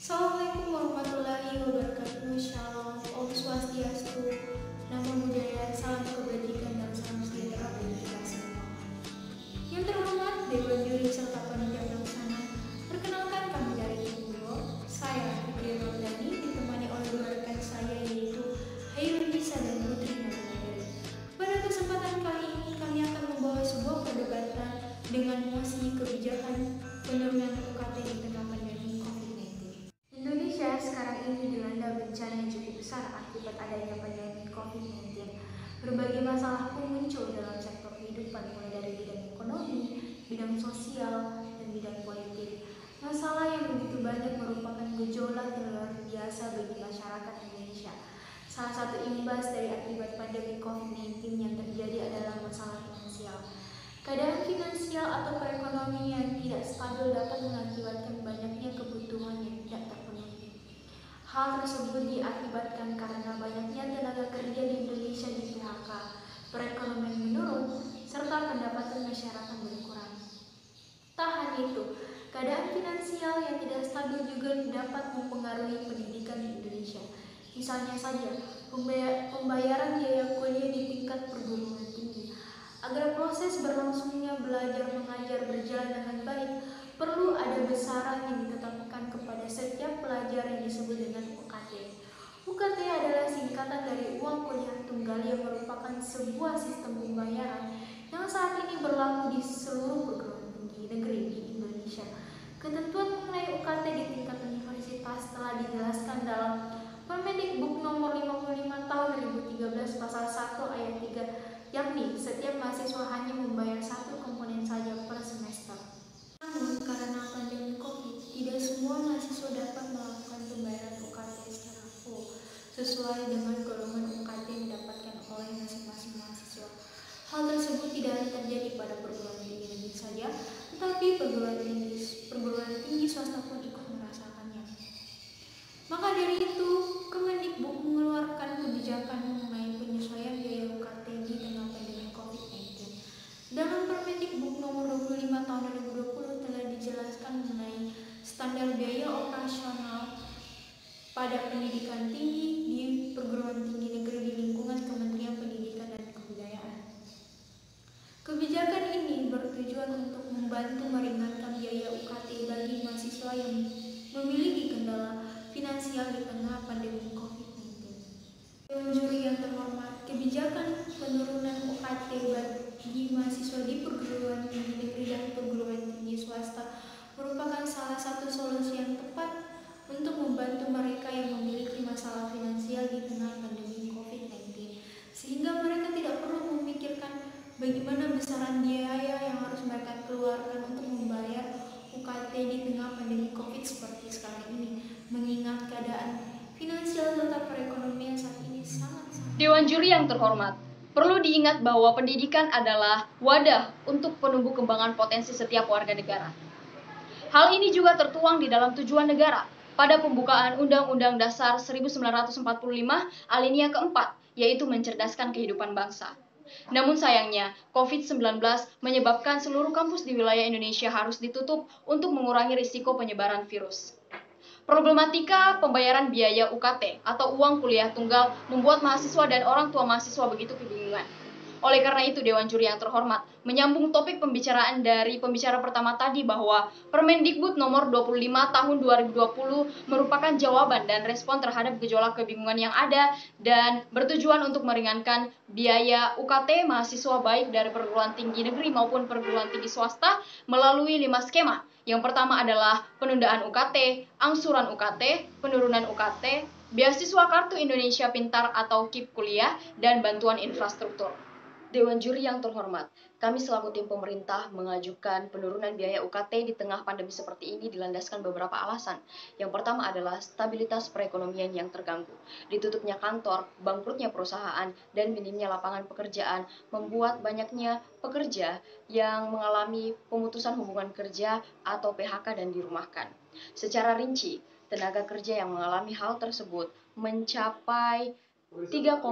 Assalamualaikum warahmatullahi wabarakatuh. Shalom, Om Swastiastu, Namo Buddhaya, salam kebajikan dan salam sejahtera bagi kita semua. Yang terhormat Dewan Juri serta panitia pelaksana, perkenalkan kami dari Ibu. Saya Fitri Ramadhani ditemani oleh dua rekan saya yaitu Hairul Nisa dan Putri Nadia. Pada kesempatan kali ini kami akan membawa sebuah perdebatan dengan muasi kebijakan penurunan UKT di tengah pandemi COVID-19. Indonesia sekarang ini dilanda bencana yang cukup besar akibat adanya pandemi COVID-19. Berbagai masalah pun muncul dalam sektor kehidupan, mulai dari bidang ekonomi, bidang sosial, dan bidang politik. Masalah yang begitu banyak merupakan gejolak yang luar biasa bagi masyarakat Indonesia. Salah satu imbas dari akibat pandemi COVID-19 yang terjadi adalah masalah finansial. Keadaan finansial atau perekonomian yang tidak stabil dapat mengakibatkan banyaknya kebutuhan yang tidak terpenuhi. Hal tersebut diakibatkan karena banyaknya tenaga kerja di Indonesia di PHK, perekonomian menurun, serta pendapatan masyarakat berkurang. Tak hanya itu, keadaan finansial yang tidak stabil juga dapat mempengaruhi pendidikan di Indonesia. Misalnya saja, pembayaran biaya kuliah di tingkat perguruan tinggi. Agar proses berlangsungnya belajar mengajar berjalan dengan baik, perlu ada besaran yang ditetapkan kepada setiap pelajar yang disebut dengan UKT. UKT adalah singkatan dari uang kuliah tunggal yang merupakan sebuah sistem pembayaran yang saat ini berlaku di seluruh perguruan tinggi negeri di Indonesia. Ketentuan mengenai UKT di tingkat universitas telah dijelaskan dalam Permendikbud nomor 55 tahun 2013 pasal 1 ayat 3, yakni setiap mahasiswa hanya membayar satu komponen saja per semester. Namun karena pandemi COVID, tidak semua mahasiswa dapat melakukan pembayaran UKT secara full sesuai dengan golongan UKT yang didapatkan oleh masing-masing mahasiswa. Hal tersebut tidak hanya terjadi pada perguruan tinggi negeri saja, tetapi perguruan tinggi swasta pun ikut merasakannya. Maka dari itu, Kemendikbud mengeluarkan kebijakan mengenai penyesuaian biaya UKT di tengah pandemi COVID-19. Dalam Permendikbud nomor 25 tahun 2020 telah dijelaskan mengenai standar biaya operasional pada pendidikan tinggi di perguruan tinggi negeri di lingkungan Kementerian Pendidikan dan Kebudayaan. Kebijakan ini bertujuan untuk membantu meringankan biaya UKT bagi mahasiswa yang memiliki kendala finansial di tengah pandemi COVID-19. Dewan Juri yang terhormat, kebijakan penurunan UKT bagi mahasiswa di perguruan tinggi negeri dan perguruan tinggi swasta merupakan salah satu solusi yang tepat untuk membantu mereka yang memiliki masalah finansial di tengah pandemi COVID-19, sehingga mereka tidak perlu memikirkan bagaimana besaran biaya yang harus mereka keluarkan untuk membayar UKT di tengah pandemi COVID seperti sekarang ini, mengingat keadaan finansial serta perekonomian saat ini sangat. Dewan Juri yang terhormat, perlu diingat bahwa pendidikan adalah wadah untuk penumbuh kembangan potensi setiap warga negara. Hal ini juga tertuang di dalam tujuan negara pada pembukaan Undang-Undang Dasar 1945 alinea keempat, yaitu mencerdaskan kehidupan bangsa. Namun sayangnya, COVID-19 menyebabkan seluruh kampus di wilayah Indonesia harus ditutup untuk mengurangi risiko penyebaran virus. Problematika pembayaran biaya UKT atau uang kuliah tunggal membuat mahasiswa dan orang tua mahasiswa begitu kebingungan. Oleh karena itu, Dewan Juri yang terhormat menyambung topik pembicaraan dari pembicara pertama tadi bahwa Permendikbud nomor 25 tahun 2020 merupakan jawaban dan respon terhadap gejolak kebingungan yang ada dan bertujuan untuk meringankan biaya UKT mahasiswa baik dari perguruan tinggi negeri maupun perguruan tinggi swasta melalui 5 skema. Yang pertama adalah penundaan UKT, angsuran UKT, penurunan UKT, beasiswa Kartu Indonesia Pintar atau KIP kuliah, dan bantuan infrastruktur. Dewan Juri yang terhormat, kami selaku tim pemerintah mengajukan penurunan biaya UKT di tengah pandemi seperti ini dilandaskan beberapa alasan. Yang pertama adalah stabilitas perekonomian yang terganggu. Ditutupnya kantor, bangkrutnya perusahaan, dan minimnya lapangan pekerjaan membuat banyaknya pekerja yang mengalami pemutusan hubungan kerja atau PHK dan dirumahkan. Secara rinci, tenaga kerja yang mengalami hal tersebut mencapai 3,6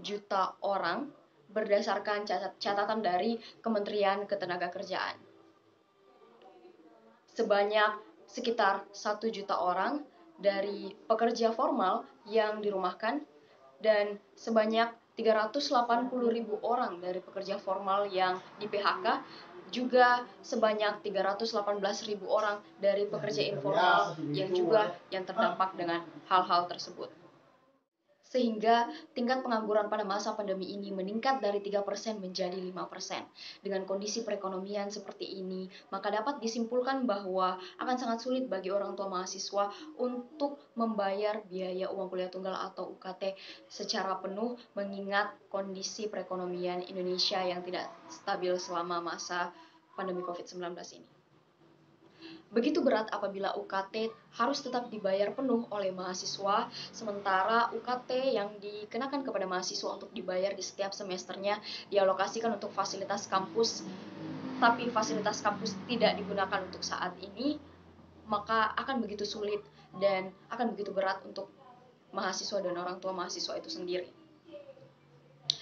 juta orang berdasarkan catatan dari Kementerian Ketenagakerjaan. Sebanyak sekitar 1 juta orang dari pekerja formal yang dirumahkan dan sebanyak 380.000 orang dari pekerja formal yang di PHK, juga sebanyak 318.000 orang dari pekerja informal yang terdampak dengan hal-hal tersebut. Sehingga tingkat pengangguran pada masa pandemi ini meningkat dari 3% menjadi 5%. Dengan kondisi perekonomian seperti ini, maka dapat disimpulkan bahwa akan sangat sulit bagi orang tua mahasiswa untuk membayar biaya uang kuliah tunggal atau UKT secara penuh, mengingat kondisi perekonomian Indonesia yang tidak stabil selama masa pandemi COVID-19 ini. Begitu berat apabila UKT harus tetap dibayar penuh oleh mahasiswa, sementara UKT yang dikenakan kepada mahasiswa untuk dibayar di setiap semesternya dialokasikan untuk fasilitas kampus, tapi fasilitas kampus tidak digunakan untuk saat ini, maka akan begitu sulit dan akan begitu berat untuk mahasiswa dan orang tua mahasiswa itu sendiri.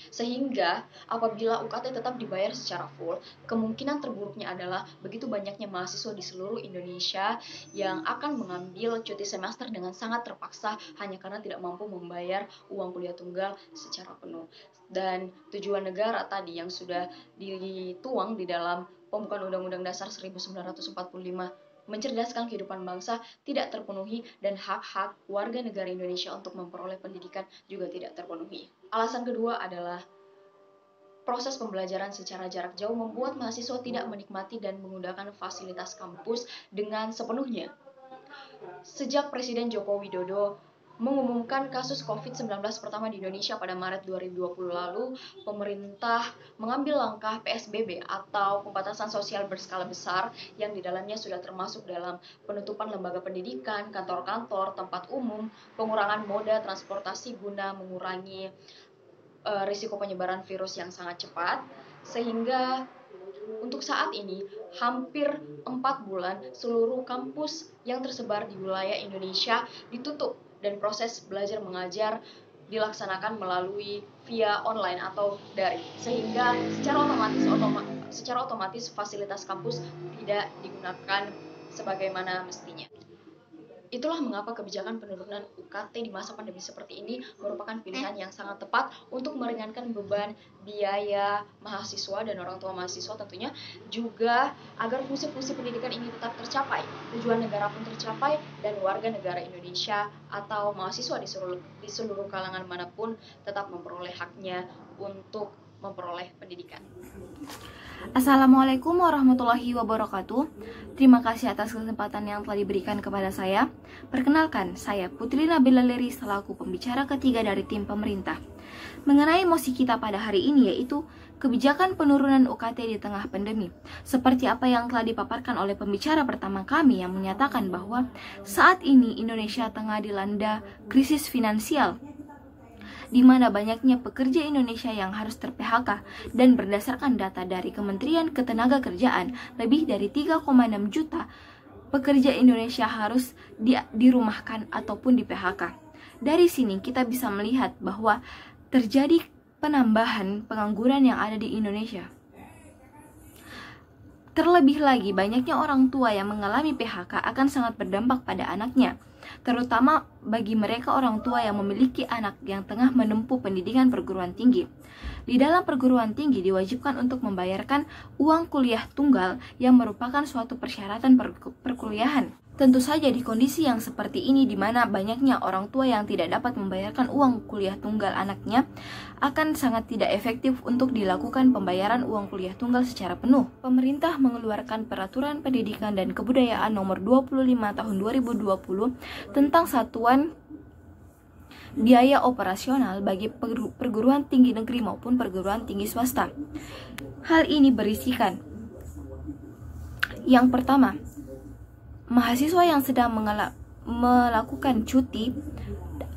Sehingga apabila UKT tetap dibayar secara full, kemungkinan terburuknya adalah begitu banyaknya mahasiswa di seluruh Indonesia yang akan mengambil cuti semester dengan sangat terpaksa hanya karena tidak mampu membayar uang kuliah tunggal secara penuh. Dan tujuan negara tadi yang sudah dituang di dalam pembukaan Undang-Undang Dasar 1945 mencerdaskan kehidupan bangsa tidak terpenuhi dan hak-hak warga negara Indonesia untuk memperoleh pendidikan juga tidak terpenuhi. Alasan kedua adalah proses pembelajaran secara jarak jauh membuat mahasiswa tidak menikmati dan menggunakan fasilitas kampus dengan sepenuhnya. Sejak Presiden Joko Widodo mengumumkan kasus COVID-19 pertama di Indonesia pada Maret 2020 lalu, pemerintah mengambil langkah PSBB atau pembatasan sosial berskala besar yang di dalamnya sudah termasuk dalam penutupan lembaga pendidikan, kantor-kantor, tempat umum, pengurangan moda transportasi guna mengurangi risiko penyebaran virus yang sangat cepat, sehingga untuk saat ini hampir 4 bulan seluruh kampus yang tersebar di wilayah Indonesia ditutup dan proses belajar mengajar dilaksanakan melalui via online atau daring, sehingga secara otomatis fasilitas kampus tidak digunakan sebagaimana mestinya. Itulah mengapa kebijakan penurunan UKT di masa pandemi seperti ini merupakan pilihan yang sangat tepat untuk meringankan beban biaya mahasiswa dan orang tua mahasiswa tentunya, juga agar fungsi-fungsi pendidikan ini tetap tercapai, tujuan negara pun tercapai, dan warga negara Indonesia atau mahasiswa di seluruh kalangan manapun tetap memperoleh haknya untuk memperoleh pendidikan. Assalamualaikum warahmatullahi wabarakatuh. Terima kasih atas kesempatan yang telah diberikan kepada saya. Perkenalkan, saya Putri Nabila Leri selaku pembicara ketiga dari tim pemerintah. Mengenai mosi kita pada hari ini yaitu kebijakan penurunan UKT di tengah pandemi. Seperti apa yang telah dipaparkan oleh pembicara pertama kami yang menyatakan bahwa saat ini Indonesia tengah dilanda krisis finansial, di mana banyaknya pekerja Indonesia yang harus ter-PHK, dan berdasarkan data dari Kementerian Ketenagakerjaan, lebih dari 3,6 juta pekerja Indonesia harus dirumahkan ataupun di-PHK. Dari sini kita bisa melihat bahwa terjadi penambahan pengangguran yang ada di Indonesia. Terlebih lagi, banyaknya orang tua yang mengalami PHK akan sangat berdampak pada anaknya, terutama bagi mereka orang tua yang memiliki anak yang tengah menempuh pendidikan perguruan tinggi. Di dalam perguruan tinggi diwajibkan untuk membayarkan uang kuliah tunggal yang merupakan suatu persyaratan perkuliahan. Tentu saja di kondisi yang seperti ini, di mana banyaknya orang tua yang tidak dapat membayarkan uang kuliah tunggal anaknya, akan sangat tidak efektif untuk dilakukan pembayaran uang kuliah tunggal secara penuh. Pemerintah mengeluarkan Peraturan Pendidikan dan Kebudayaan Nomor 25 Tahun 2020 tentang satuan biaya operasional bagi perguruan tinggi negeri maupun perguruan tinggi swasta. Hal ini berisikan, yang pertama, mahasiswa yang sedang melakukan cuti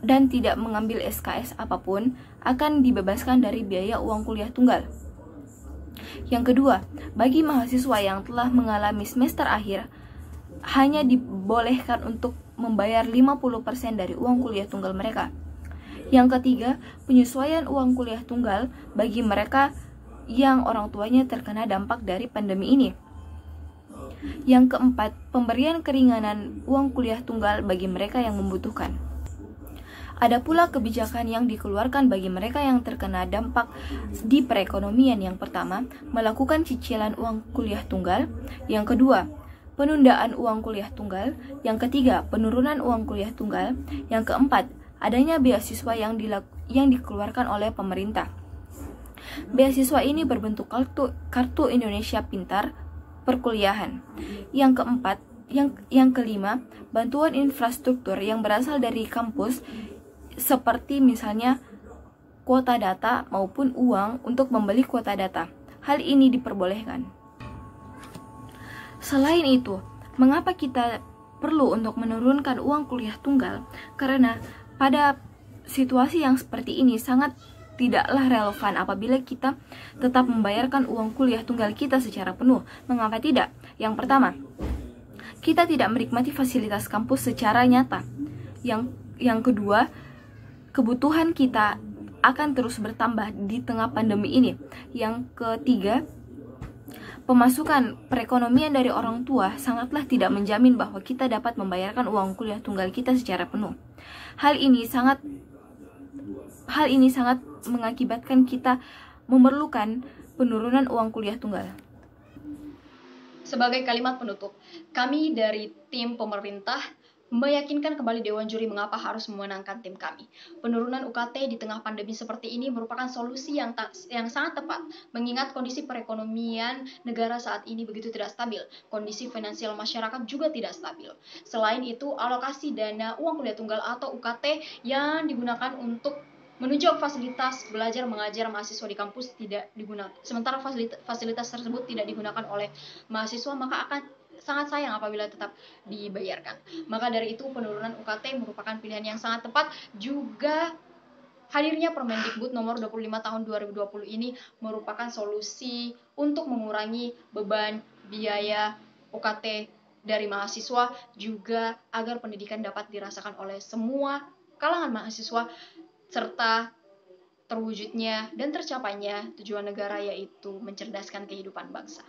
dan tidak mengambil SKS apapun akan dibebaskan dari biaya uang kuliah tunggal. Yang kedua, bagi mahasiswa yang telah mengalami semester akhir, hanya dibolehkan untuk membayar 50% dari uang kuliah tunggal mereka. Yang ketiga, penyesuaian uang kuliah tunggal bagi mereka yang orang tuanya terkena dampak dari pandemi ini. Yang keempat, pemberian keringanan uang kuliah tunggal bagi mereka yang membutuhkan. Ada pula kebijakan yang dikeluarkan bagi mereka yang terkena dampak di perekonomian. Yang pertama, melakukan cicilan uang kuliah tunggal. Yang kedua, penundaan uang kuliah tunggal. Yang ketiga, penurunan uang kuliah tunggal. Yang keempat, adanya beasiswa yang dikeluarkan oleh pemerintah. Beasiswa ini berbentuk kartu Indonesia Pintar perkuliahan. Yang keempat, yang kelima, bantuan infrastruktur yang berasal dari kampus seperti misalnya kuota data maupun uang untuk membeli kuota data. Hal ini diperbolehkan. Selain itu, mengapa kita perlu untuk menurunkan uang kuliah tunggal? Karena pada situasi yang seperti ini sangat tidaklah relevan apabila kita tetap membayarkan uang kuliah tunggal kita secara penuh. Mengapa tidak? Yang pertama, kita tidak menikmati fasilitas kampus secara nyata. Yang kedua, kebutuhan kita akan terus bertambah di tengah pandemi ini. Yang ketiga, pemasukan perekonomian dari orang tua sangatlah tidak menjamin bahwa kita dapat membayarkan uang kuliah tunggal kita secara penuh. Hal ini sangat mengakibatkan kita memerlukan penurunan uang kuliah tunggal. Sebagai kalimat penutup, kami dari tim pemerintah meyakinkan kembali Dewan Juri mengapa harus memenangkan tim kami. Penurunan UKT di tengah pandemi seperti ini merupakan solusi yang sangat tepat, mengingat kondisi perekonomian negara saat ini begitu tidak stabil. Kondisi finansial masyarakat juga tidak stabil. Selain itu, alokasi dana uang kuliah tunggal atau UKT yang digunakan untuk menunjang fasilitas belajar mengajar mahasiswa di kampus tidak digunakan. Sementara fasilitas tersebut tidak digunakan oleh mahasiswa, maka akan sangat sayang apabila tetap dibayarkan. Maka dari itu penurunan UKT merupakan pilihan yang sangat tepat. Juga hadirnya Permendikbud nomor 25 tahun 2020 ini merupakan solusi untuk mengurangi beban biaya UKT dari mahasiswa, juga agar pendidikan dapat dirasakan oleh semua kalangan mahasiswa serta terwujudnya dan tercapainya tujuan negara, yaitu mencerdaskan kehidupan bangsa.